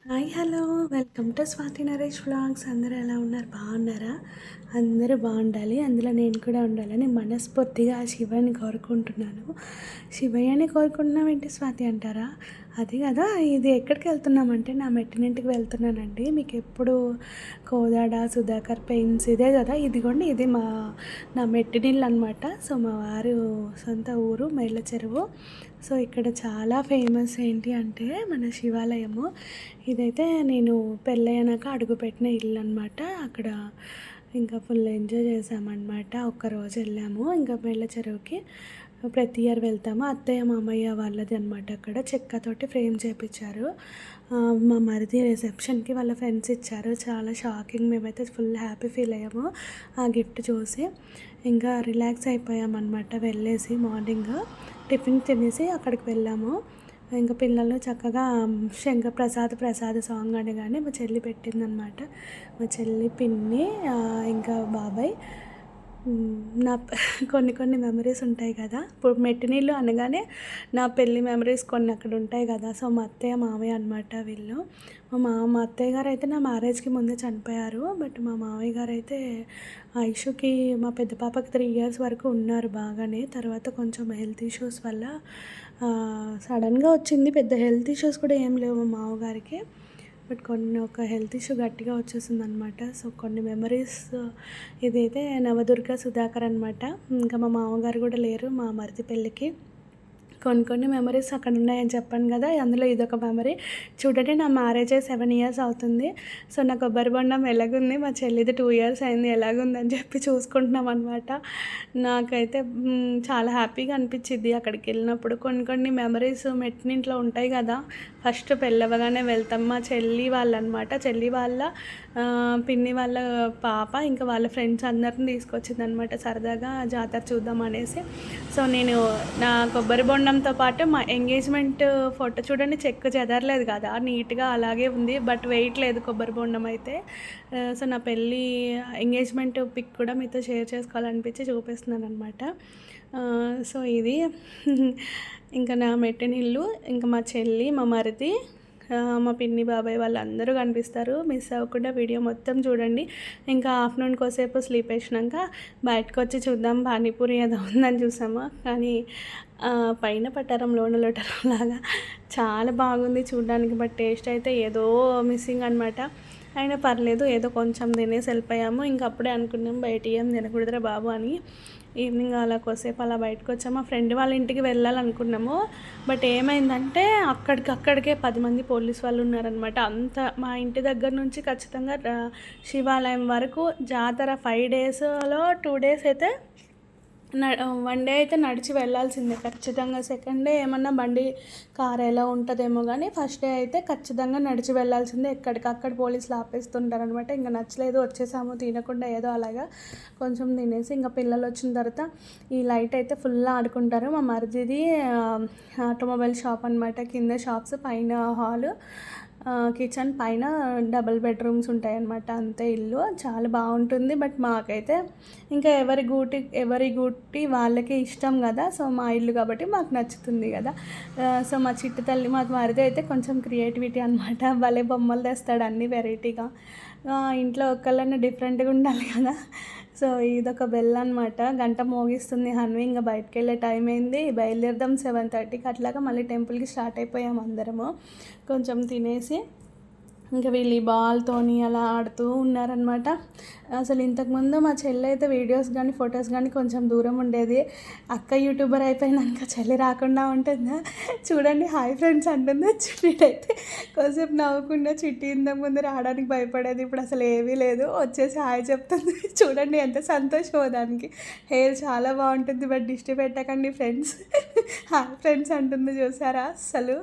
Hi hello welcome to Swathi Naresh vlogs. అందరూ ఎలా ఉన్నారు? బాగున్నారా? అందరూ బాగుండాలి, అందులో నేను కూడా ఉండాలని మనస్ఫూర్తిగా ఆ శివని కోరుకుంటున్నాను. శివయ్యని కోరుకుంటున్నాం ఏంటి స్వాతి అంటారా? అది కదా, ఇది ఎక్కడికి వెళ్తున్నామంటే నా మెట్టినింటికి వెళ్తున్నానండి. మీకు ఎప్పుడు కోదాడ సుధాకర్ పెయిన్స్ ఇదే కదా, ఇదిగోండి ఇది నా మెట్టినిల్లు అనమాట. సో మా వారు సొంత ఊరు మేళ్ళ చెరువు. సో ఇక్కడ చాలా ఫేమస్ ఏంటి అంటే మన శివాలయము. ఇదైతే నేను పెళ్ళయ్యాక అడుగుపెట్టిన ఇల్లు అనమాట. అక్కడ ఇంకా ఫుల్ ఎంజాయ్ చేసామన్నమాట. ఒక్కరోజు వెళ్ళాము ఇంకా మేళ్ళ చెరువుకి. ప్రతి ఇయర్ వెళ్తాము. అత్తయ్య మామయ్య వాళ్ళది అనమాట. అక్కడ చెక్కతోటి ఫ్రేమ్ చేయించారు. మా మరిది రిసెప్షన్కి వాళ్ళ ఫ్రెండ్స్ ఇచ్చారు. చాలా షాకింగ్, మేమైతే ఫుల్ హ్యాపీ ఫీల్ అయ్యాము ఆ గిఫ్ట్ చూసి. ఇంకా రిలాక్స్ అయిపోయామన్నమాట. వెళ్ళేసి మార్నింగ్ టిఫిన్ తినేసి అక్కడికి వెళ్ళాము. ఇంకా పిల్లలు చక్కగా ప్రసాద్ సాంగ్ అనగానే మా చెల్లి పెట్టిందనమాట. మా చెల్లి పిన్ని ఇంకా బాబాయ్. నా కొన్ని మెమరీస్ ఉంటాయి కదా, ఇప్పుడు మెట్టినీళ్ళు అనగానే నా పెళ్ళి మెమరీస్ కొన్ని అక్కడ ఉంటాయి కదా. సో మా అత్తయ్య మామయ్య అనమాట వీళ్ళు. మా అత్తయ్య గారు అయితే నా మ్యారేజ్కి ముందే చనిపోయారు. బట్ మా మామయ్య గారు అయితే ఐషుకి మా పెద్ద పాపకి 3 years వరకు ఉన్నారు బాగానే. తర్వాత కొంచెం హెల్త్ ఇష్యూస్ వల్ల సడన్గా వచ్చింది. పెద్ద హెల్త్ ఇష్యూస్ కూడా ఏం లేవు మా మామగారికి. బట్ ఒక హెల్త్ ఇష్యూ గట్టిగా వచ్చేసింది అనమాట. సో కొన్ని మెమరీస్. ఇదైతే నవదుర్గ సుధాకర్ అనమాట. ఇంకా మా మామగారు కూడా లేరు మా మరిది పెళ్ళికి. కొన్ని మెమరీస్ అక్కడ ఉన్నాయని చెప్పాను కదా, అందులో ఇదొక మెమరీ. చూడండి, నా మ్యారేజ్ 7 years అవుతుంది. సో నా కొబ్బరి బొండం ఎలాగుంది, మా చెల్లిది 2 years అయింది ఎలాగుందని చెప్పి చూసుకుంటున్నాం అనమాట. నాకైతే చాలా హ్యాపీగా అనిపించింది అక్కడికి వెళ్ళినప్పుడు. కొన్ని మెమరీస్ మెట్టినింట్లో ఉంటాయి కదా. ఫస్ట్ పెళ్ళవగానే వెళ్తాం. మా చెల్లి వాళ్ళనమాట, చెల్లి వాళ్ళ పిన్ని వాళ్ళ పాప ఇంకా వాళ్ళ ఫ్రెండ్స్ అందరిని తీసుకొచ్చిందనమాట సరదాగా జాతర చూద్దాం అనేసి. సో నేను నా కొబ్బరి బొండంతో పాటు మా ఎంగేజ్మెంట్ ఫోటో చూడండి, చెక్కు చెదరలేదు కదా, నీట్గా అలాగే ఉంది. బట్ వెయిట్ లేదు కొబ్బరి బొండం అయితే. సో నా పెళ్ళి ఎంగేజ్మెంట్ పిక్ కూడా మీతో షేర్ చేసుకోవాలనిపించి చూపిస్తున్నాను అనమాట. సో ఇది ఇంకా నా మెట్టినిల్లు. ఇంకా మా చెల్లి, మా మరిది, మా పిన్ని బాబాయ్ వాళ్ళందరూ కనిపిస్తారు. మిస్ అవ్వకుండా వీడియో మొత్తం చూడండి. ఇంకా ఆఫ్టర్నూన్ కోసేపు స్లీప్ వేసినాక బయటకు వచ్చి చూద్దాం పానీపూరి ఏదో ఉందని చూసాము. కానీ పైన పట్టారం లోన లోటరం లాగా చాలా బాగుంది చూడడానికి. బట్ టేస్ట్ అయితే ఏదో మిస్సింగ్ అనమాట. అయినా పర్లేదు, ఏదో కొంచెం తినేసి వెళ్ళిపోయాము. ఇంకప్పుడే అనుకున్నాం బయట ఏం తినకూడదురా బాబు అని. ఈవినింగ్ అలా కొద్దిసేపు అలా బయటకు వచ్చాము. మా ఫ్రెండ్ వాళ్ళ ఇంటికి వెళ్ళాలనుకున్నాము. బట్ ఏమైందంటే అక్కడికే 10 మంది పోలీస్ వాళ్ళు ఉన్నారనమాట. అంత మా ఇంటి దగ్గర నుంచి ఖచ్చితంగా శివాలయం వరకు జాతర 5 daysలో 2 days అయితే 1 day అయితే నడిచి వెళ్ళాల్సిందే ఖచ్చితంగా. సెకండ్ డే ఏమన్నా బండి కార్ ఎలా ఉంటుందేమో, కానీ ఫస్ట్ డే అయితే ఖచ్చితంగా నడిచి వెళ్ళాల్సిందే. ఎక్కడికక్కడ పోలీసులు ఆపేస్తుంటారనమాట. ఇంకా నచ్చలేదు, వచ్చేసాము. తినకుండా ఏదో అలాగా కొంచెం తినేసి ఇంకా పిల్లలు వచ్చిన తర్వాత ఈ లైట్ అయితే ఫుల్ ఆడుకుంటారు. మా మరిదిది ఆటోమొబైల్ షాప్ అనమాట. కింద షాప్స్, పైన హాలు, కిచెన్, పైన డబుల్ బెడ్రూమ్స్ ఉంటాయన్నమాట. అంతే ఇల్లు చాలా బాగుంటుంది. బట్ మాకైతే ఇంకా ఎవరి గూటి వాళ్ళకి ఇష్టం కదా. సో మా ఇల్లు కాబట్టి మాకు నచ్చుతుంది కదా. సో మా చిట్టు తల్లి, మా మరిది అయితే కొంచెం క్రియేటివిటీ అనమాట. భలే బొమ్మలు తెస్తాడు అన్నీ వెరైటీగా. ఇంట్లో ఒక్కళ్ళన్నా డిఫరెంట్గా ఉండాలి కదా. సో ఇదొక బెల్ అనమాట. గంట మోగిస్తుంది హన్వి. ఇంకా బయటకు వెళ్ళే టైం అయింది. బయలుదేరదాం 7:30కి అట్లాగా. మళ్ళీ టెంపుల్కి స్టార్ట్ అయిపోయాము అందరము. కొంచెం తినేసి ఇంకా వీళ్ళు బాల్తోని అలా ఆడుతూ ఉన్నారనమాట. అసలు ఇంతకుముందు మా చెల్లి అయితే వీడియోస్ కానీ ఫొటోస్ కానీ కొంచెం దూరం ఉండేది. అక్క యూట్యూబర్ అయిపోయినాక చెల్లి రాకుండా ఉంటుందా? చూడండి, హాయ్ ఫ్రెండ్స్ అంటుంది. చిట్టిడైతే కొంచెంసేపు నవ్వకుండా, చిట్టి ఇంతకుముందు రావడానికి భయపడేది, ఇప్పుడు అసలు ఏమీ లేదు, వచ్చేసి హాయ్ చెప్తుంది. చూడండి ఎంత సంతోషమో దానికి. హెయిర్ చాలా బాగుంటుంది. బట్ దిష్టి పెట్టకండి ఫ్రెండ్స్. హాయ్ ఫ్రెండ్స్ అంటుంది, చూసారా? అసలు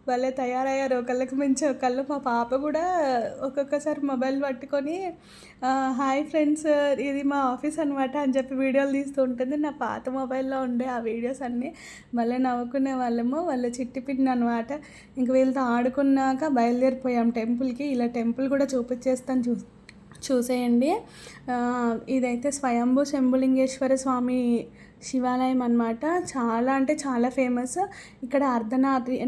భలే తయారయ్యారు, ఒకళ్ళకి మించి ఒకళ్ళు. మా పాప కూడా ఒక్కొక్కసారి మొబైల్ పట్టుకొని హాయ్ ఫ్రెండ్స్, ఇది మా ఆఫీస్ అనమాట అని చెప్పి వీడియోలు తీస్తూ ఉంటుంది. నా పాత మొబైల్లో ఉండే ఆ వీడియోస్ అన్నీ భలే నవ్వుకునే వాళ్ళము. వాళ్ళ చిట్టి పిన్ అనమాట. ఇంక వీళ్ళతో ఆడుకున్నాక బయలుదేరిపోయాం టెంపుల్కి. ఇలా టెంపుల్ కూడా చూపించేస్తాను, చూసేయండి. ఇదైతే స్వయంభూ శంభులింగేశ్వర స్వామి శివాలయం అనమాట. చాలా అంటే చాలా ఫేమస్. ఇక్కడ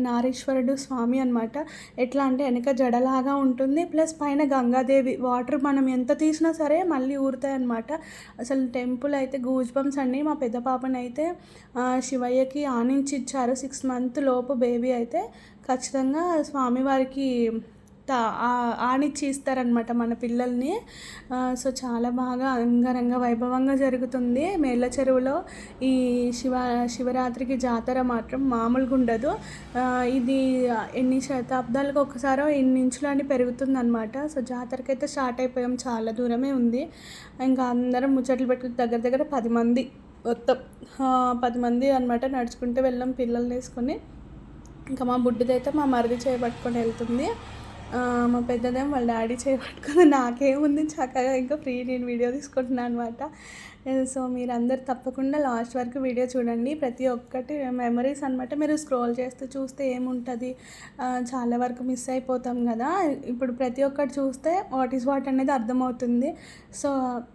నారీశ్వరుడు స్వామి అనమాట. ఎట్లా అంటే వెనక జడలాగా ఉంటుంది, ప్లస్ పైన గంగాదేవి వాటర్ మనం ఎంత తీసినా సరే మళ్ళీ ఊరుతాయి అనమాట. అసలు టెంపుల్ అయితే గూజ్ బంప్స్ అండి. మా పెద్ద పాపనైతే శివయ్యకి ఆనించి ఇచ్చారు. 6 మంత్ లోపు బేబీ అయితే ఖచ్చితంగా స్వామివారికి ఆనిచ్చి ఇస్తారనమాట మన పిల్లల్ని. సో చాలా బాగా అంగరంగ వైభవంగా జరుగుతుంది మేళ్ళ చెరువులో. ఈ శివరాత్రికి జాతర మాత్రం మామూలుగా ఉండదు. ఇది ఎన్ని శతాబ్దాలకు ఒకసారో ఎన్ని ఇంచులు అని పెరుగుతుందనమాట. సో జాతరకి అయితే స్టార్ట్ అయిపోయాం, చాలా దూరమే ఉంది. ఇంకా అందరం ముచ్చట్లు పెట్టుకుని దగ్గర దగ్గర 10 మంది, మొత్తం 10 మంది అనమాట నడుచుకుంటూ వెళ్ళాం పిల్లల్ని వేసుకొని. ఇంకా మా బుడ్డిదైతే మా మరిది చేయబట్టుకొని వెళ్తుంది. మా పెద్దదేమో వాళ్ళ డాడీ చేయబట్టుకుంది. నాకేముంది చక్కగా ఇంకా ఫ్రీ నేను వీడియో తీసుకుంటున్నాను అనమాట. సో మీరందరూ తప్పకుండా లాస్ట్ వరకు వీడియో చూడండి. ప్రతి ఒక్కటి మెమరీస్ అనమాట. మీరు స్క్రోల్ చేస్తూ చూస్తే ఏముంటుంది, చాలా వరకు మిస్ అయిపోతాం కదా. ఇప్పుడు ప్రతి ఒక్కటి చూస్తే వాట్ ఈస్ వాట్ అనేది అర్థమవుతుంది. సో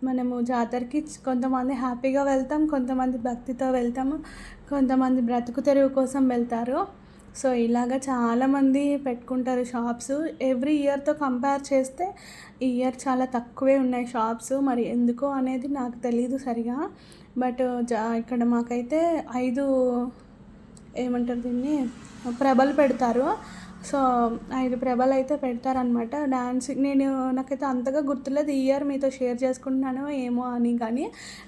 మనము జాతరకి కొంతమంది హ్యాపీగా వెళ్తాం, కొంతమంది భక్తితో వెళ్తాము, కొంతమంది బ్రతుకు తెరువు కోసం వెళ్తారు. సో ఇలాగ చాలామంది పెట్టుకుంటారు షాప్స్. ఎవ్రీ ఇయర్తో కంపేర్ చేస్తే ఈ ఇయర్ చాలా తక్కువే ఉన్నాయి షాప్స్. మరి ఎందుకో అనేది నాకు తెలీదు సరిగా. బట్ ఇక్కడ మాకైతే 5 ఏమంటారు దీన్ని ప్రభలు పెడతారు. సో 5 ప్రభలు అయితే పెడతారనమాట. నాకైతే అంతగా గుర్తులేదు. ఈ ఇయర్ మీతో షేర్ చేసుకుంటున్నాను ఏమో అని, కానీ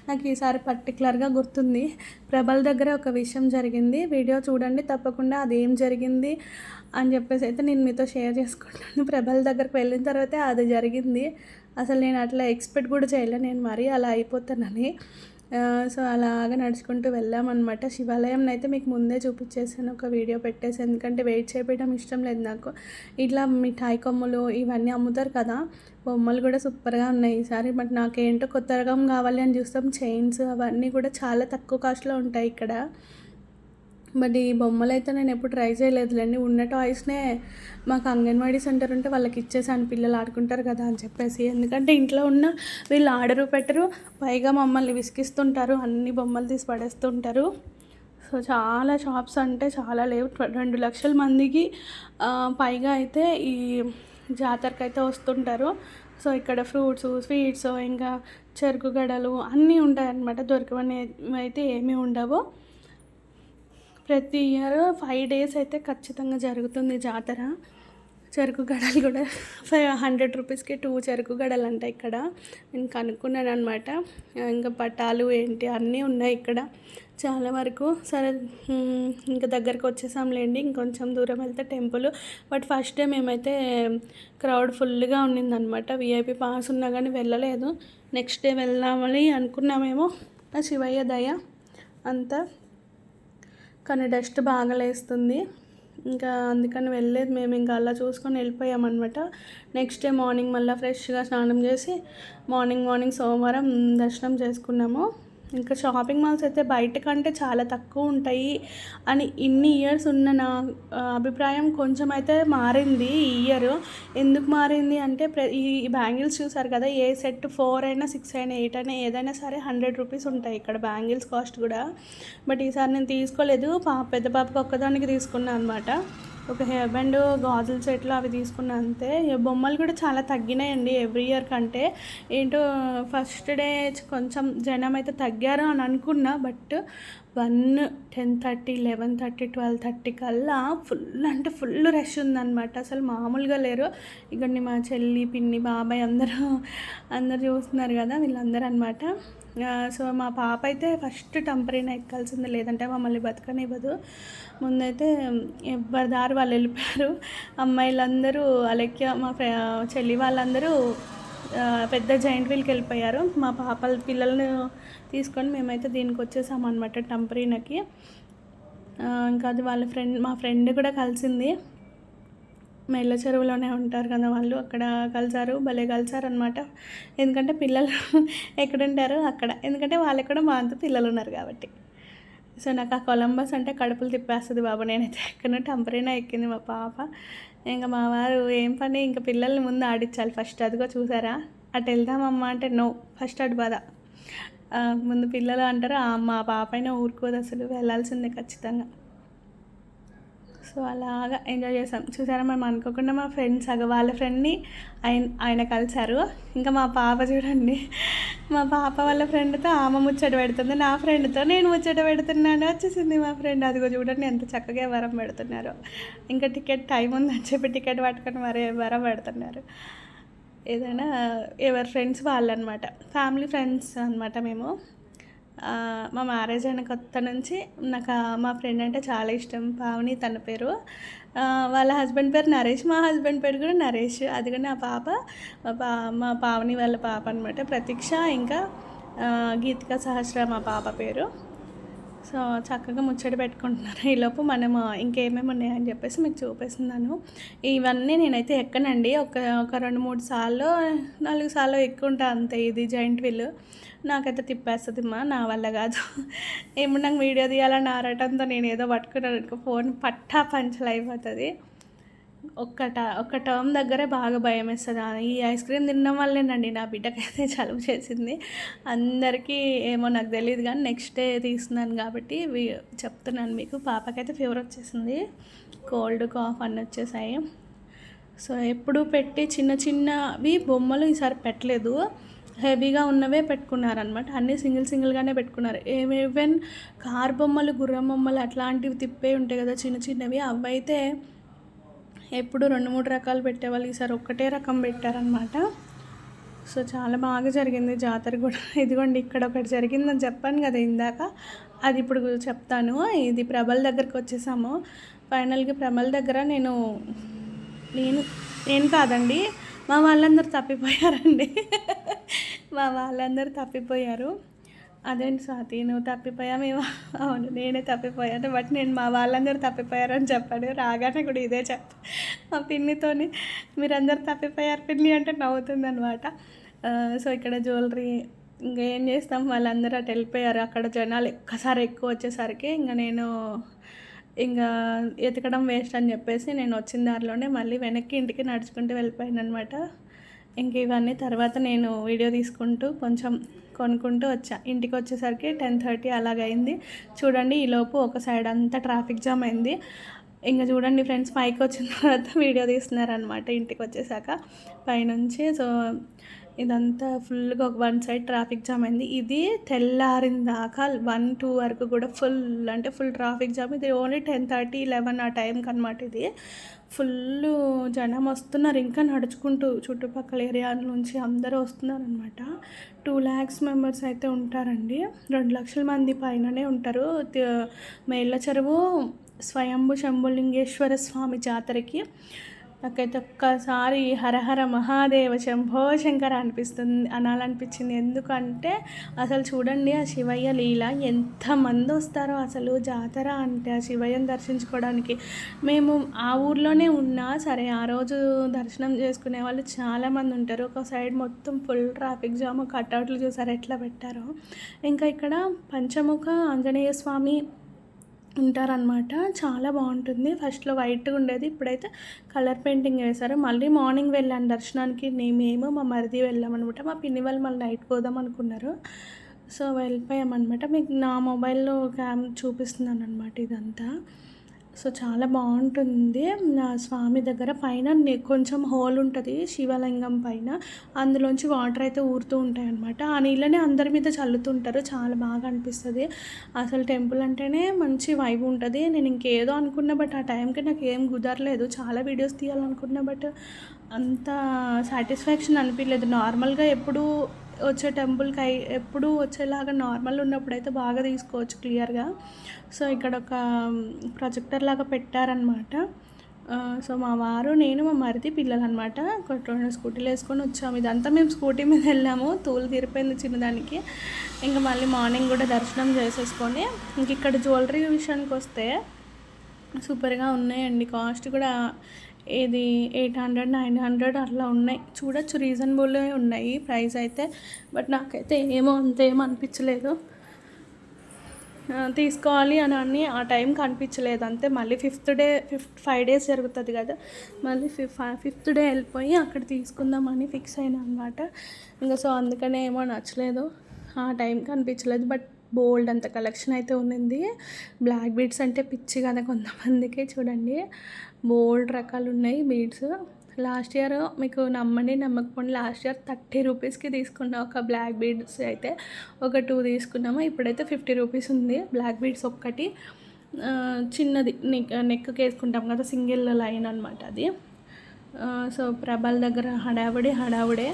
నాకు ఈసారి పర్టికులర్గా గుర్తుంది. ప్రభల దగ్గర ఒక విషయం జరిగింది, వీడియో చూడండి తప్పకుండా అది ఏం జరిగింది అని చెప్పేసి అయితే నేను మీతో షేర్ చేసుకుంటున్నాను. ప్రభల దగ్గరకు వెళ్ళిన తర్వాతే అది జరిగింది. అసలు నేను అట్లా ఎక్స్పెక్ట్ కూడా చేయలేదు నేను మరీ అలా అయిపోతానని. సో అలాగా నడుచుకుంటూ వెళ్ళామన్నమాట. శివాలయం అయితే మీకు ముందే చూపించేసాను, ఒక వీడియో పెట్టేసి, ఎందుకంటే వెయిట్ చేయడం ఇష్టం లేదు నాకు. ఇట్లా మిఠాయి కొమ్ములు ఇవన్నీ అమ్ముతారు కదా, బొమ్మలు కూడా సూపర్గా ఉన్నాయి ఈసారి. బట్ నాకేంటో కొత్త రకం కావాలి అని చూస్తాం. చైన్స్ అవన్నీ కూడా చాలా తక్కువ కాస్ట్లో ఉంటాయి ఇక్కడ. బట్ ఈ బొమ్మలు అయితే నేను ఎప్పుడు ట్రై చేయలేదులేండి. ఉన్న టాయ్స్నే మాకు అంగన్వాడీ సెంటర్ ఉంటే వాళ్ళకి ఇచ్చేసాను, పిల్లలు ఆడుకుంటారు కదా అని చెప్పేసి. ఎందుకంటే ఇంట్లో ఉన్న వీళ్ళు ఆర్డరు పెట్టరు, పైగా మమ్మల్ని విసిగిస్తుంటారు, అన్ని బొమ్మలు తీసి పడేస్తుంటారు. సో చాలా షాప్స్ అంటే చాలా లేవు. 2 లక్షల మందికి పైగా అయితే ఈ జాతరకి అయితే వస్తుంటారు. సో ఇక్కడ ఫ్రూట్స్, స్వీట్స్, ఇంకా చెరుకు గడలు అన్నీ ఉంటాయి అన్నమాట. దొరకవని అయితే ఏమీ ఉండవు. ప్రతి ఇయర్ 5 days అయితే ఖచ్చితంగా జరుగుతుంది జాతర. చెరుకు గడలు కూడా 100 రూపీస్కి 2 చెరుకు గడలు అంట ఇక్కడ. నేను కనుక్కున్నాను అనమాట. ఇంకా పటాలు ఏంటి అన్నీ ఉన్నాయి ఇక్కడ చాలా వరకు. సరే ఇంకా దగ్గరకు వచ్చేసాంలేండి, ఇంకొంచెం దూరం వెళ్తే టెంపుల్. బట్ ఫస్ట్ డే మేమైతే క్రౌడ్ ఫుల్గా ఉండిందనమాట. విఐపి పాస్ ఉన్నా కానీ వెళ్ళలేదు. నెక్స్ట్ డే వెళ్దామని అనుకున్నామేమో, ఆ శివయ్య దయ అంతా. కానీ డస్ట్ బాగా లేస్తుంది, ఇంకా అందుకని వెళ్ళలేదు మేము. ఇంకా అలా చూసుకొని వెళ్ళిపోయామన్నమాట. నెక్స్ట్ డే మార్నింగ్ మళ్ళీ ఫ్రెష్గా స్నానం చేసి మార్నింగ్ సోమవారం దర్శనం చేసుకున్నాము. ఇంకా షాపింగ్ మాల్స్ అయితే బయట కంటే చాలా తక్కువ ఉంటాయి అని ఇన్ని ఇయర్స్ ఉన్న నా అభిప్రాయం కొంచెం అయితే మారింది ఈ ఇయర్. ఎందుకు మారింది అంటే ఈ బ్యాంగిల్స్ చూసారు కదా, ఏ సెట్ 4 అయినా 6 అయినా 8 అయినా ఏదైనా సరే 100 రూపీస్ ఉంటాయి ఇక్కడ బ్యాంగిల్స్ కాస్ట్ కూడా. బట్ ఈసారి నేను తీసుకోలేదు, పెద్ద పాపకి ఒక్కదానికి తీసుకున్నాను అనమాట. ఒక హెయిర్ బ్యాండ్, గాజుల సెట్లు అవి తీసుకున్నా అంతే. బొమ్మలు కూడా చాలా తగ్గినాయండి ఎవ్రీ ఇయర్ కంటే. ఏంటో ఫస్ట్ డే కొంచెం జనం అయితే తగ్గారు అని అనుకున్నా. బట్ 1, 10:30, 11:30, 12:30 కల్లా ఫుల్ అంటే ఫుల్ రష్ ఉందన్నమాట. అసలు మామూలుగా లేరు. ఇక్కడ మా చెల్లి, పిన్ని, బాబాయ్ అందరు చూస్తున్నారు కదా, వీళ్ళందరూ అనమాట. సో మా పాప అయితే ఫస్ట్ టెంపరీన ఎక్కాల్సిందే, లేదంటే మమ్మల్ని బతకనివ్వదు. ముందైతే ఎవరి దారి వాళ్ళు వెళ్ళిపోయారు. అమ్మాయిలందరూ అలెక్య, మా చెల్లి వాళ్ళందరూ పెద్ద జైంట్ వీల్కి వెళ్ళిపోయారు. మా పిల్లల్ని తీసుకొని మేమైతే దీనికి వచ్చేసామన్నమాట టెంపరీనకి. ఇంకా అది మా ఫ్రెండ్ కూడా కలిసింది. మేళ్ళ చెరువులోనే ఉంటారు కదా వాళ్ళు, అక్కడ భలే కలిసారనమాట. ఎందుకంటే పిల్లలు ఎక్కడుంటారు అక్కడ, ఎందుకంటే వాళ్ళు ఎక్కడ మా అంత పిల్లలు ఉన్నారు కాబట్టి. సో నాకు ఆ కొలంబస్ అంటే కడుపులు తిప్పేస్తుంది బాబు. నేనైతే ఎక్కడ టెంపరీనా ఎక్కింది మా పాప. ఇంకా మా వారు ఏం పని, ఇంకా పిల్లల్ని ముందు ఆడించాలి ఫస్ట్. అదిగో చూసారా, అటు వెళ్దామమ్మా అంటే నో, ఫస్ట్ అటు బాధ. ముందు పిల్లలు అంటారు, మా పాప అయినా ఊరుకోదు అసలు, వెళ్ళాల్సిందే ఖచ్చితంగా. సో అలాగా ఎంజాయ్ చేసాం. చూసారా, మేము అనుకోకుండా మా ఫ్రెండ్స్ వాళ్ళ ఫ్రెండ్ని ఆయన కలిశారు. ఇంకా మా పాప చూడండి, మా పాప వాళ్ళ ఫ్రెండ్తో ఆమె ముచ్చట పెడుతుంది, నా ఫ్రెండ్తో నేను ముచ్చట పెడుతున్నాను. వచ్చేసింది మా ఫ్రెండ్. అదిగో చూడండి ఎంత చక్కగా వరం పెడుతున్నారు. ఇంకా టికెట్ టైం ఉందని చెప్పి టికెట్ పట్టుకొని మరీ వరం పెడుతున్నారు. ఏదైనా ఎవరి ఫ్రెండ్స్ వాళ్ళనమాట, ఫ్యామిలీ ఫ్రెండ్స్ అనమాట మేము. మా మ్యారేజ్ అయిన కొత్త నుంచి నాకు మా ఫ్రెండ్ అంటే చాలా ఇష్టం, పావని తన పేరు. వాళ్ళ హస్బెండ్ పేరు నరేష్, మా హస్బెండ్ పేరు కూడా నరేష్. అది కూడా నా పాప, మా పావని వాళ్ళ పాప అనమాట, ప్రతీక్ష. ఇంకా గీతిక సహస్ర మా పాప పేరు. సో చక్కగా ముచ్చట పెట్టుకుంటున్నారు. ఈలోపు మనము ఇంకేమేమి ఉన్నాయని చెప్పేసి మీకు చూపిస్తున్నాను. ఇవన్నీ నేనైతే ఎక్కనండి, ఒక 2-3 సార్లు 4 సార్లు ఎక్కుంటా అంతే. ఇది జాయింట్ వీల్ నాకైతే తిప్పేస్తుంది నా వల్ల కాదు. ఏమన్నా నాకు వీడియో తీయాలని ఆరటంతో నేను ఏదో పట్టుకున్నాను, ఫోన్ పట్టా పంచలు అయిపోతుంది. ఒక టర్మ్ దగ్గరే బాగా భయం వేస్తుంది. ఈ ఐస్ క్రీమ్ తినడం వల్లేనండి నా బిడ్డకైతే జలుబు చేసింది. అందరికీ ఏమో నాకు తెలియదు, కానీ నెక్స్ట్ డే తీస్తున్నాను కాబట్టి చెప్తున్నాను మీకు. పాపకైతే ఫీవర్ వచ్చేసింది, కోల్డ్ కాఫ్ అన్నీ వచ్చేసాయి. సో ఎప్పుడు పెట్టి చిన్నవి బొమ్మలు ఈసారి పెట్టలేదు, హెవీగా ఉన్నవే పెట్టుకున్నారనమాట. అన్నీ సింగిల్గానే పెట్టుకున్నారు. ఈవెన్ కార్ బొమ్మలు, గుర్రం బొమ్మలు అట్లాంటివి తిప్పే ఉంటాయి కదా చిన్నవి, అవైతే ఎప్పుడు 2-3 రకాలు పెట్టేవాళ్ళు, ఈసారి ఒక్కటే రకం పెట్టారనమాట. సో చాలా బాగా జరిగింది జాతర కూడా. ఇదిగోండి ఇక్కడ ఒకటి జరిగిందని చెప్పాను కదా ఇందాక, అది ఇప్పుడు చెప్తాను. ఇది ప్రభల దగ్గరికి వచ్చేసాము. ఫైనల్గా ప్రభల దగ్గర నేను కాదండి, మా వాళ్ళందరూ తప్పిపోయారండి. మా వాళ్ళందరూ తప్పిపోయారు. అదేంటి స్వాతి నువ్వు తప్పిపోయా? మేము అవును నేనే తప్పిపోయాను, బట్ నేను మా వాళ్ళందరూ తప్పిపోయారని చెప్పాడు. రాగానే కూడా ఇదే మా పిన్నితోని, మీరందరూ తప్పిపోయారు పిన్ని అంటే నవ్వుతుందనమాట. సో ఇక్కడ జ్యువెలరీ ఇంకేం చేస్తాం, వాళ్ళందరూ అటు వెళ్ళిపోయారు. అక్కడ జనాలు ఒక్కసారి ఎక్కువ వచ్చేసరికి నేను ఎతకడం వేస్ట్ అని చెప్పేసి నేను వచ్చిన దారిలోనే మళ్ళీ వెనక్కి ఇంటికి నడుచుకుంటూ వెళ్ళిపోయాను అనమాట. ఇంక ఇవన్నీ తర్వాత నేను వీడియో తీసుకుంటూ కొంచెం కొనుక్కుంటూ వచ్చా. ఇంటికి వచ్చేసరికి 10:30 అలాగైంది. చూడండి ఈలోపు ఒక సైడ్ అంతా ట్రాఫిక్ జామ్ అయింది. ఇంకా చూడండి ఫ్రెండ్స్, పైకి వచ్చిన తర్వాత వీడియో తీస్తున్నారనమాట ఇంటికి వచ్చేసాక పైనుంచి. సో ఇదంతా ఫుల్గా ఒక 1 సైడ్ ట్రాఫిక్ జామ్ అయింది. ఇది తెల్లారిన దాకా 1-2 వరకు కూడా ఫుల్ ట్రాఫిక్ జామ్. ఇది ఓన్లీ 10:30-11 ఆ టైంకి అనమాట. ఇది ఫుల్ జనం వస్తున్నారు, ఇంకా నడుచుకుంటూ చుట్టుపక్కల ఏరియా నుంచి అందరూ వస్తున్నారనమాట. 2 lakhs మెంబర్స్ అయితే ఉంటారండి, 2 లక్షల మంది పైననే ఉంటారు. మేళ్ళ చెరువు స్వయంభు శంభులింగేశ్వర స్వామి జాతరకి. నాకైతే ఒక్కసారి హరహర మహాదేవ శంభో శంకర అనాలనిపించింది. ఎందుకంటే అసలు చూడండి ఆ శివయ్య లీల, ఎంతమంది వస్తారో అసలు జాతర అంటే ఆ శివయ్యని దర్శించుకోవడానికి. మేము ఆ ఊర్లోనే ఉన్నా సరే ఆ రోజు దర్శనం చేసుకునే వాళ్ళు చాలామంది ఉంటారు. ఒక సైడ్ మొత్తం ఫుల్ ట్రాఫిక్ జామ్, కట్అవుట్లు చూసారు ఎట్లా పెట్టారో. ఇంకా ఇక్కడ పంచముఖ ఆంజనేయ స్వామి ఉంటారనమాట, చాలా బాగుంటుంది. ఫస్ట్లో వైట్గా ఉండేది, ఇప్పుడైతే కలర్ పెయింటింగ్ వేశారు. మళ్ళీ మార్నింగ్ వెళ్ళాను దర్శనానికి, మేము మా మరిది వెళ్ళామన్నమాట. మా పిన్ని వాళ్ళు మళ్ళీ నైట్ పోదాం అనుకున్నారు. సో వెళ్ళిపోయామన్నమాట. మీకు నా మొబైల్లో చూపిస్తున్నాను అనమాట ఇదంతా. సో చాలా బాగుంటుంది. స్వామి దగ్గర పైన కొంచెం హోల్ ఉంటుంది శివలింగం పైన, అందులోంచి వాటర్ అయితే ఊరుతూ ఉంటాయి అన్నమాట. ఆ నీళ్ళని అందరి మీద చల్లుతుంటారు, చాలా బాగా అనిపిస్తుంది. అసలు టెంపుల్ అంటేనే మంచి వైబ్ ఉంటుంది. నేను ఇంకేదో అనుకున్నా, బట్ ఆ టైంకి నాకు ఏం కుదరలేదు. చాలా వీడియోస్ తీయాలనుకున్నా, బట్ అంత సాటిస్ఫాక్షన్ అనిపించలేదు. నార్మల్గా ఎప్పుడు వచ్చే టెంపుల్కి ఎప్పుడు వచ్చేలాగా నార్మల్ ఉన్నప్పుడు అయితే బాగా తీసుకోవచ్చు క్లియర్గా. సో ఇక్కడ ఒక ప్రొజెక్టర్ లాగా పెట్టారనమాట. సో మా వారు, నేను, మా మరిది, పిల్లలు అనమాట 2 స్కూటీలు వేసుకొని వచ్చాము. ఇదంతా మేము స్కూటీ మీద వెళ్ళాము, తూలు తీరిపోయింది చిన్నదానికి. ఇంకా మళ్ళీ మార్నింగ్ కూడా దర్శనం చేసేసుకొని ఇంక ఇక్కడ జ్యువెలరీ విషయానికి వస్తే సూపర్గా ఉన్నాయండి. కాస్ట్ కూడా ఇది 800-900 అట్లా ఉన్నాయి. చూడొచ్చు, రీజనబుల్గా ఉన్నాయి ప్రైస్ అయితే. బట్ నాకైతే అంతేమో అనిపించలేదు, తీసుకోవాలి అని ఆ టైంకి అనిపించలేదు అంతే. మళ్ళీ 5 days జరుగుతుంది కదా, మళ్ళీ 5th డే వెళ్ళిపోయి అక్కడ తీసుకుందామని ఫిక్స్ అయినా అనమాట. ఇంకా సో అందుకనే ఏమో నచ్చలేదు. ఆ టైంకి అనిపించలేదు. బట్ బోల్డ్ అంత కలెక్షన్ అయితే ఉన్నింది. బ్లాక్ బీడ్స్ అంటే పిచ్చి కదా కొంతమందికి. చూడండి బోల్డ్ రకాలు ఉన్నాయి బీడ్స్. లాస్ట్ ఇయర్ మీకు నమ్మండి నమ్మకపోండి, లాస్ట్ ఇయర్ 30 రూపీస్కి తీసుకున్న ఒక బ్లాక్ బీడ్స్ అయితే ఒక 2 తీసుకున్నాము. ఇప్పుడైతే 50 రూపీస్ ఉంది బ్లాక్ బీడ్స్ ఒక్కటి. చిన్నది నెక్కి వేసుకుంటాం కదా, సింగిల్ లైన్ అనమాట అది. సో ప్రభల్ దగ్గర హడావుడే,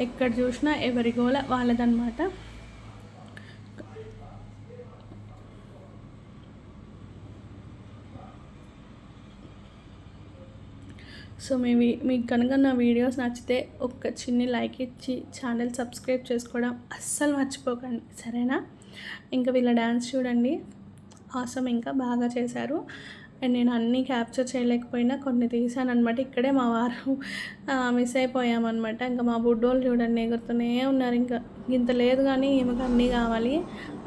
ఎక్కడ చూసినా ఎవరి గోల వాళ్ళదనమాట. సో మీకు కనుక నా వీడియోస్ నచ్చితే ఒక చిన్న లైక్ ఇచ్చి ఛానల్ సబ్స్క్రైబ్ చేసుకోవడం అస్సలు మర్చిపోకండి, సరేనా? ఇంకా వీళ్ళ డ్యాన్స్ చూడండి, ఆసమ్, ఇంకా బాగా చేశారు. అండ్ నేను అన్నీ క్యాప్చర్ చేయలేకపోయినా కొన్ని తీసాను అనమాట. ఇక్కడే మా వారు మిస్ అయిపోయామన్నమాట. ఇంకా మా బుడ్డోళ్ళు చూడండి ఎగురుతూనే ఉన్నారు. ఇంకా ఇంత లేదు కానీ ఈమెకు అన్నీ కావాలి,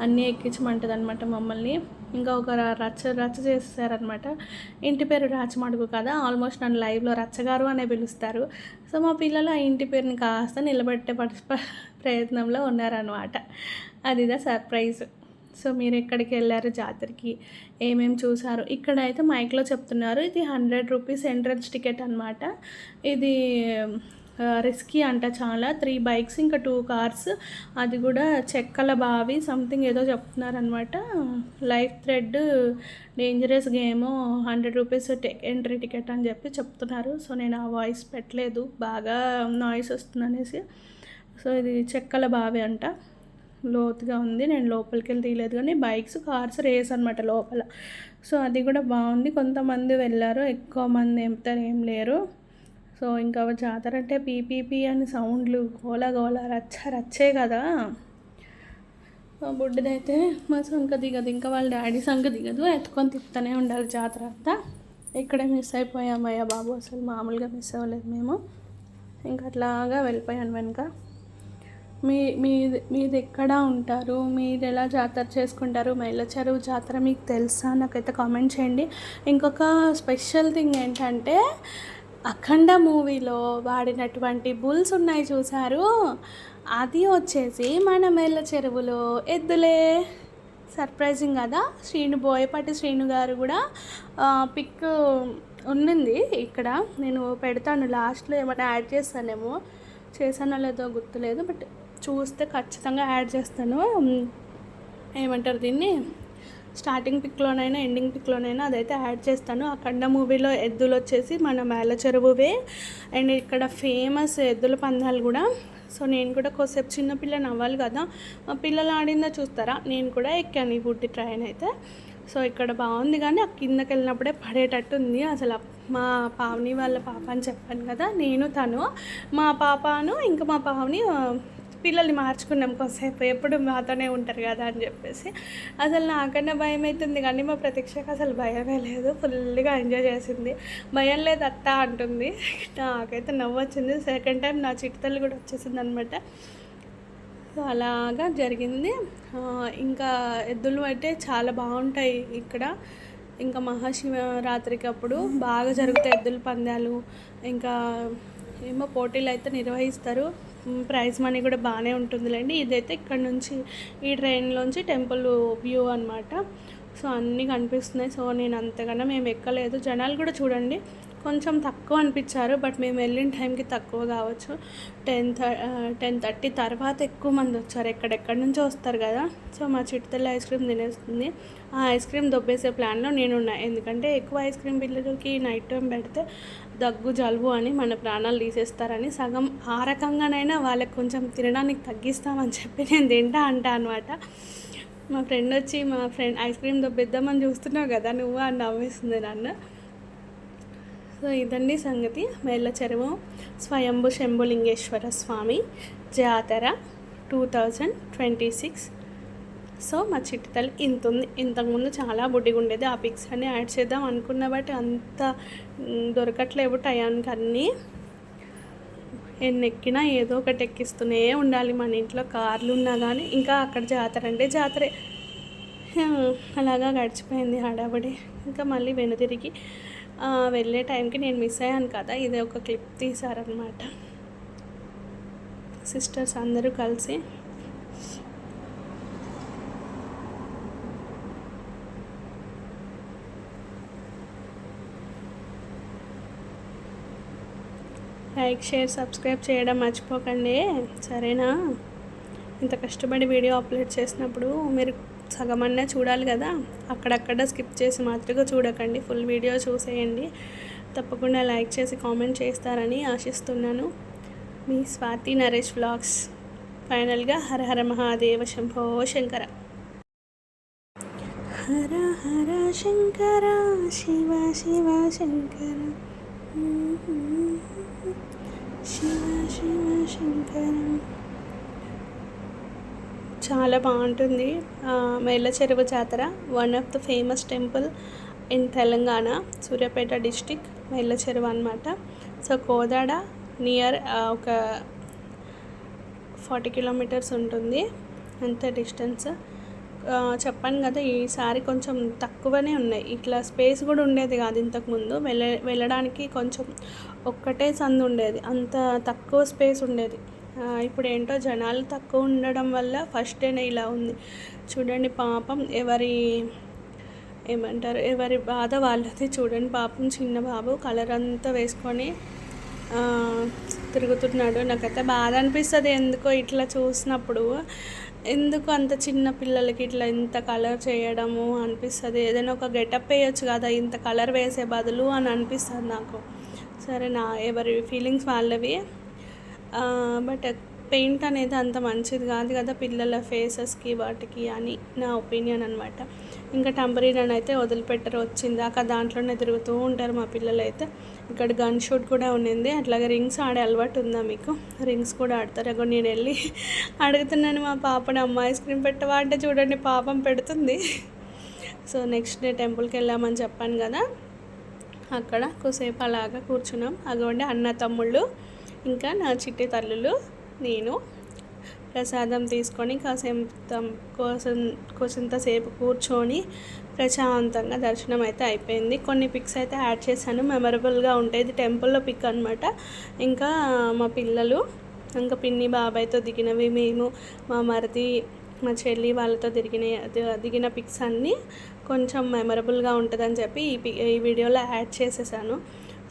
అన్నీ ఎక్కించమంటుంది అనమాట మమ్మల్ని. ఇంకా ఒక రచ్చ చేస్తారనమాట. ఇంటి పేరు రాచమడుగు కదా, ఆల్మోస్ట్ నన్ను లైవ్లో రచ్చగారు అనే పిలుస్తారు. సో మా పిల్లలు ఆ ఇంటి పేరుని కాస్త నిలబెట్టే ప్రయత్నంలో ఉన్నారనమాట. అదిదా సర్ప్రైజ్. సో మీరు ఎక్కడికి వెళ్ళారు జాతరకి, ఏమేమి చూసారు? ఇక్కడ అయితే మైక్లో చెప్తున్నారు ఇది 100 రూపీస్ ఎంట్రన్స్ టికెట్ అనమాట. ఇది రిస్కీ అంట చాలా, 3 బైక్స్ ఇంకా 2 కార్స్, అది కూడా చెక్కల బావి సంథింగ్ ఏదో చెప్తున్నారనమాట. Life thread, dangerous game, 100 rupees entry ticket అని చెప్పి చెప్తున్నారు. సో నేను ఆ వాయిస్ పెట్టలేదు, బాగా నాయిస్ వస్తుంది అనేసి. సో ఇది చెక్కల బావి అంట, లోతుగా ఉంది. నేను లోపలికి వెళ్ళి తీయలేదు కానీ బైక్స్ కార్స్ రేస్ అనమాట లోపల. సో అది కూడా బాగుంది. కొంతమంది వెళ్ళారు, ఎక్కువ మంది ఏం లేరు. సో ఇంకా జాతర అంటే పీపీపీ అని సౌండ్లు, గోల రచ్చే కదా. బుడ్డిదైతే మా సంక దిగదు, ఇంకా వాళ్ళ డాడీ సంక దిగదు, ఎత్తుకొని తిప్పుతూనే ఉండాలి జాతర అంతా. ఇక్కడే మిస్ అయిపోయామయ్యా బాబు, అసలు మామూలుగా మిస్ అవ్వలేదు మేము. ఇంకా అట్లాగా వెళ్ళిపోయాను వెనుక. మీది ఎక్కడ ఉంటారు, మీరు ఎలా జాతర చేసుకుంటారు? మైల చెరువు జాతర మీకు తెలుసా? నాకైతే కామెంట్ చేయండి. ఇంకొక స్పెషల్ థింగ్ ఏంటంటే, అఖండ మూవీలో వాడినటువంటి బుల్స్ ఉన్నాయి చూసారు, అది వచ్చేసి మన మైల చెరువులో ఎద్దులే. సర్ప్రైజింగ్ కదా. బోయపాటి శ్రీను గారు కూడా పిక్ ఉన్నింది ఇక్కడ, నేను పెడతాను లాస్ట్లో, ఏమైనా యాడ్ చేస్తానేమో, చేశానో లేదో గుర్తులేదు, బట్ చూస్తే ఖచ్చితంగా యాడ్ చేస్తాను. ఏమంటారు దీన్ని, స్టార్టింగ్ పిక్లోనైనా ఎండింగ్ పిక్లోనైనా అదైతే యాడ్ చేస్తాను. అఖండ మూవీలో ఎద్దులు వచ్చేసి మన మేల చెరువువే. అండ్ ఇక్కడ ఫేమస్ ఎద్దుల పందాలు కూడా. సో నేను కూడా కొద్దిసేపు చిన్నపిల్లని అవ్వాలి కదా, మా పిల్లలు ఆడిందో చూస్తారా, నేను కూడా ఎక్కాను ఈ బుడ్డి ట్రైన్ అయితే. సో ఇక్కడ బాగుంది కానీ ఆ కిందకి వెళ్ళినప్పుడే పడేటట్టు ఉంది. అసలు మా పావని వాళ్ళ పాప అని చెప్పాను కదా, నేను తను మా పాపను ఇంకా మా పావని పిల్లల్ని మార్చుకున్నాం కొద్దిసేపు, ఎప్పుడు మాతోనే ఉంటారు కదా అని చెప్పేసి. అసలు నాకన్నా భయం అవుతుంది కానీ మా ప్రతీక్షకు అసలు భయమే లేదు, ఫుల్గా ఎంజాయ్ చేసింది. భయం లేదు అత్త అంటుంది, నాకైతే నవ్వు వచ్చింది. సెకండ్ టైం నా చిట్టుతల్లి కూడా వచ్చేసింది అనమాట. సో అలాగా జరిగింది. ఇంకా ఎద్దులు అయితే చాలా బాగుంటాయి ఇక్కడ. ఇంకా మహాశివరాత్రికి అప్పుడు బాగా జరుగుతాయి ఎద్దుల పందాలు. ఇంకా ఏమో పోటీలు అయితే నిర్వహిస్తారు, ప్రైజ్ మనీ కూడా బాగానే ఉంటుందిలేండి. ఇదైతే ఇక్కడ నుంచి ఈ ట్రైన్లోంచి టెంపుల్ వ్యూ అనమాట. సో అన్నీ కనిపిస్తున్నాయి. సో నేను అంతగానో మేము ఎక్కలేదు. జనాలు కూడా చూడండి కొంచెం తక్కువ అనిపించారు, బట్ మేము వెళ్ళిన టైంకి తక్కువ కావచ్చు. 10:30 తర్వాత ఎక్కువ మంది వచ్చారు, ఎక్కడెక్కడి నుంచో వస్తారు కదా. సో మా చిట్టుతల్లి ఐస్ క్రీమ్ తినేస్తుంది. ఆ ఐస్ క్రీమ్ దొబ్బేసే ప్లాన్లో నేనున్నా, ఎందుకంటే ఎక్కువ ఐస్ క్రీమ్ పిల్లలకి నైట్ టైం పెడితే దగ్గు జలుబు అని మన ప్రాణాలు తీసేస్తారని సగం ఆ రకంగానైనా వాళ్ళకి కొంచెం తినడానికి తగ్గిస్తామని చెప్పి నేను తింటా అనమాట. మా ఫ్రెండ్ వచ్చి, మా ఫ్రెండ్ ఐస్ క్రీమ్ దొబ్బిద్దామని చూస్తున్నావు కదా నువ్వు అని నవ్వేస్తుంది నన్ను. సో ఇదండి సంగతి. మేళ్ళ చెరువు స్వయంభు శంభులింగేశ్వర స్వామి జాతర 2026. సో మా చిట్టుతల్లి ఇంత ఉంది. ఇంతకుముందు చాలా బుడ్డిగా ఉండేది. ఆ పిక్స్ అన్నీ యాడ్ చేద్దాం అనుకున్న బట్టి అంత దొరకట్లేవు టయానికి. అన్నీ ఎన్నెక్కినా ఏదో ఒకటి ఎక్కిస్తూనే ఉండాలి. మన ఇంట్లో కార్లు ఉన్నా కానీ ఇంకా అక్కడ జాతర అంటే జాతరే. అలాగా గడిచిపోయింది హడాబడి. ఇంకా మళ్ళీ వెనుతిరిగి వెళ్ళే టైంకి నేను మిస్ అయ్యాను కదా, ఇదే ఒక క్లిప్ తీశారనమాట సిస్టర్స్ అందరూ కలిసి. లైక్ షేర్ సబ్స్క్రైబ్ చేయడం మర్చిపోకండి, సరేనా? ఇంత కష్టపడి వీడియో అప్లోడ్ చేసినప్పుడు మీరు సగమన్నా చూడాలి కదా, అక్కడక్కడ స్కిప్ చేసి మాత్రమే చూడకండి, ఫుల్ వీడియో చూసేయండి. తప్పకుండా లైక్ చేసి కామెంట్ చేస్తారని ఆశిస్తున్నాను. మీ స్వాతి నరేష్ వ్లాగ్స్. ఫైనల్గా హర హర మహాదేవ శంభో శంకర. హర హర శంకర శివ శివ శంకర శివ శివ శంకర. చాలా బాగుంటుంది. మేళ్ళ చెరువు జాతర one of the famous temple in Telangana, Suryapet district Mella Cheruvu అనమాట. సో కోదాడ నియర్ ఒక 40 కిలోమీటర్స్ ఉంటుంది అంతే డిస్టెన్స్. చెప్పాను కదా, ఈసారి కొంచెం తక్కువనే ఉన్నాయి. ఇట్లా స్పేస్ కూడా ఉండేది కాదు ఇంతకుముందు. వెళ్ళడానికి కొంచెం ఒక్కటే సందు ఉండేది, అంత తక్కువ స్పేస్ ఉండేది. ఇప్పుడు ఏంటో జనాలు తక్కువ ఉండడం వల్ల ఫస్ట్ డేనే ఇలా ఉంది. చూడండి పాపం, ఎవరి బాధ వాళ్ళది. చూడండి పాపం, చిన్న బాబు కలర్ అంతా వేసుకొని తిరుగుతున్నాడు. నాకైతే బాధ అనిపిస్తుంది ఎందుకో ఇట్లా చూసినప్పుడు. ఎందుకు అంత చిన్న పిల్లలకి ఇట్లా ఇంత కలర్ చేయడము అనిపిస్తుంది. ఏదైనా ఒక గెటప్ వేయచ్చు కదా ఇంత కలర్ వేసే బదులు అని అనిపిస్తుంది నాకు. సరే, ఎవరి ఫీలింగ్స్ వాళ్ళవి. బట్ పెయింట్ అనేది అంత మంచిది కాదు కదా పిల్లల ఫేసెస్కి వాటికి అని నా ఒపీనియన్ అనమాట. ఇంకా టంబరీన్ అయితే వదిలిపెట్టరు, వచ్చిందాక దాంట్లోనే తిరుగుతూ ఉంటారు మా పిల్లలు అయితే. ఇక్కడ గన్ షూట్ కూడా ఉండింది. అట్లాగే రింగ్స్ ఆడే అలవాటు ఉందా మీకు? రింగ్స్ కూడా ఆడతారు. అక్కడ నేను వెళ్ళి అడుగుతున్నాను మా పాపని, అమ్మ ఐస్ క్రీమ్ పెట్టవా అంటే చూడండి పాపం పెడుతుంది. సో నెక్స్ట్ డే టెంపుల్కి వెళ్ళామని చెప్పాను కదా, అక్కడ కొద్దిసేపు అలాగా కూర్చున్నాం. అగోండి అన్న తమ్ముళ్ళు ఇంకా నా చిట్టి తల్లులు, నేను ప్రసాదం తీసుకొని కొంతసేపు కూర్చొని ప్రశాంతంగా దర్శనం అయితే అయిపోయింది. కొన్ని పిక్స్ అయితే యాడ్ చేశాను, మెమరబుల్గా ఉంటుంది. టెంపుల్లో పిక్ అనమాట. ఇంకా మా పిల్లలు, ఇంకా పిన్ని బాబాయ్తో దిగినవి, మేము మా మరిది మా చెల్లి వాళ్ళతో దిగిన పిక్స్ అన్నీ కొంచెం మెమరబుల్గా ఉంటుందని చెప్పి ఈ వీడియోలో యాడ్ చేసేసాను.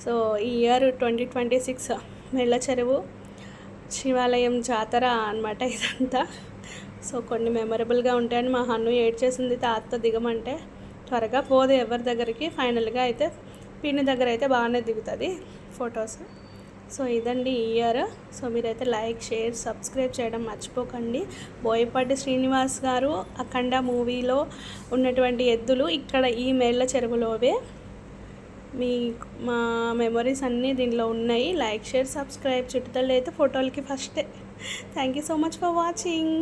సో ఈ ఇయర్ 2026 మేళ్ళ చెరువు శివాలయం జాతర అనమాట ఇదంతా. సో కొన్ని మెమరబుల్గా ఉంటాయని మా హన్ను ఏడ్చేసింది తాత దిగమంటే. త్వరగా పోదు ఎవరి దగ్గరికి. ఫైనల్గా అయితే పిన్ని దగ్గర అయితే బాగానే దిగుతుంది ఫొటోస్. సో ఇదండి ఈ ఇయర్. సో మీరైతే లైక్ షేర్ సబ్స్క్రైబ్ చేయడం మర్చిపోకండి. బోయపాటి శ్రీనివాస్ గారు అఖండ మూవీలో ఉన్నటువంటి ఎద్దులు ఇక్కడ ఈ మేళ్ళ చెరువులోవే. మా మెమరీస్ అన్నీ దీనిలో ఉన్నాయి. Like share subscribe. చుట్టుతల్లి అయితే ఫోటోలకి ఫస్టే. Thank you so much for watching.